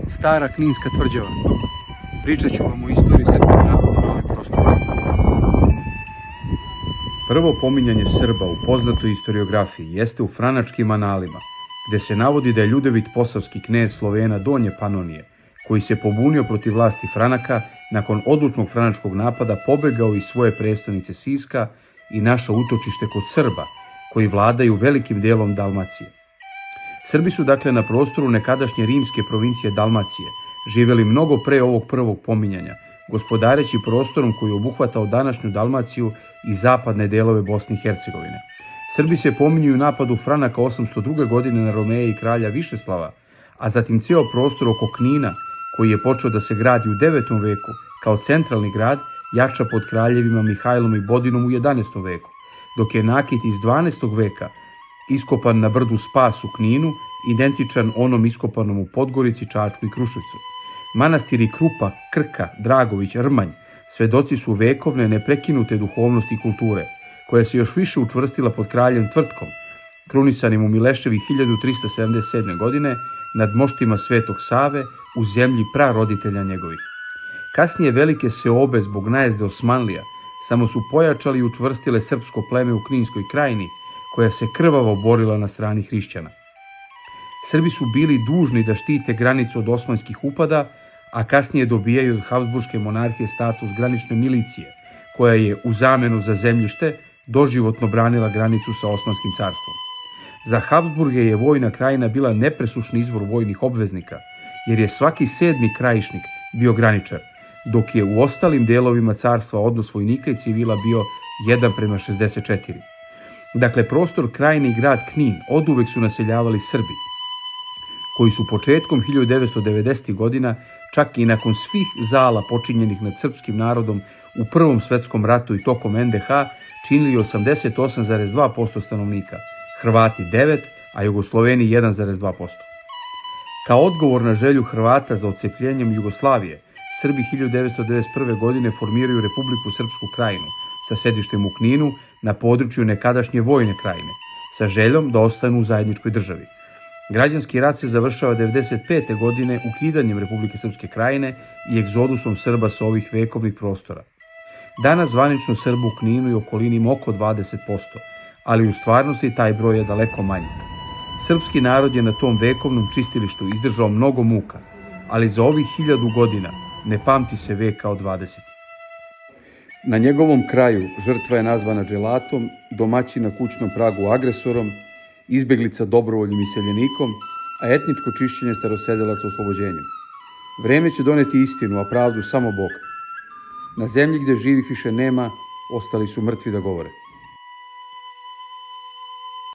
Stara Kninska tvrđava. Pričat ću vam o istoriji srpskog naroda na ovim prostorima. Prvo pominjanje Srba u poznatoj historiografiji jeste u Franačkim analima, gde se navodi da je Ljudevit Posavski knez Slovena Donje Panonije, koji se pobunio protiv vlasti Franaka, nakon odlučnog franačkog napada pobegao iz svoje prestonice Siska i našao utočište kod Srba, koji vladaju velikim delom Dalmacije. Srbi su dakle na prostoru nekadašnje rimske provincije Dalmacije živjeli mnogo pre ovog prvog pominjanja, gospodareći prostorom koji je obuhvatao današnju Dalmaciju i zapadne delove Bosne i Hercegovine. Srbi se pominju u napadu Franaka 802. godine na Romeje i kralja Višeslava, a zatim ceo prostor oko Knina, koji je počeo da se gradi u 9. veku kao centralni grad, jača pod kraljevima Mihajlom i Bodinom u 11. veku, dok je nakit iz 12. veka iskopan na brdu Spas u Kninu, identičan onom iskopanom u Podgorici, Čačku i Kruševcu. Manastiri Krupa, Krka, Dragović, Rmanj svedoci su vekovne neprekinute duhovnosti i kulture, koja se još više učvrstila pod kraljem Tvrtkom, krunisanim u Mileševi 1377. godine nad moštima Svetog Save u zemlji praroditelja njegovih. Kasnije velike seobe zbog najezde Osmanlija samo su pojačali i učvrstile srpsko pleme u Kninskoj krajini, koja se krvavo borila na strani hrišćana. Srbi su bili dužni da štite granicu od osmanskih upada, a kasnije dobijaju od Habsburške monarhije status granične milicije, koja je u zamenu za zemljište doživotno branila granicu sa Osmanskim carstvom. Za Habsburge je vojna krajina bila nepresušni izvor vojnih obveznika, jer je svaki 7. krajišnik bio graničar, dok je u ostalim delovima carstva odnos vojnika i civila bio 1:64. Dakle, prostor krajine i grad Knin oduvek su naseljavali Srbi, koji su početkom 1990. godina, čak i nakon svih zala počinjenih nad srpskim narodom u Prvom svetskom ratu i tokom NDH, činili 88,2% stanovnika, Hrvati 9%, a Jugosloveni 1,2%. Kao odgovor na želju Hrvata za odcepljenjem Jugoslavije, Srbi 1991. godine formiraju Republiku Srpsku krajinu sa sedištem u Kninu na području nekadašnje vojne krajine, sa željom da ostanu u zajedničkoj državi. Građanski rat se završava 1995. godine ukidanjem Republike Srpske krajine i egzodusom Srba sa ovih vekovnih prostora. Danas zvanično Srba u Kninu i okolini ima oko 20%, ali u stvarnosti taj broj je daleko manji. Srpski narod je na tom vekovnom čistilištu izdržao mnogo muka, ali za ovih 1000 godina ne pamti se vek kao 20. Na njegovom kraju žrtva je nazvana dželatom, domaćin na kućnom pragu agresorom, izbeglica dobrovoljnim iseljenikom, a etničko čišćenje starosedelaca oslobođenjem. Vreme će doneti istinu, a pravdu samo Bog. Na zemlji gde živih više nema, ostali su mrtvi da govore.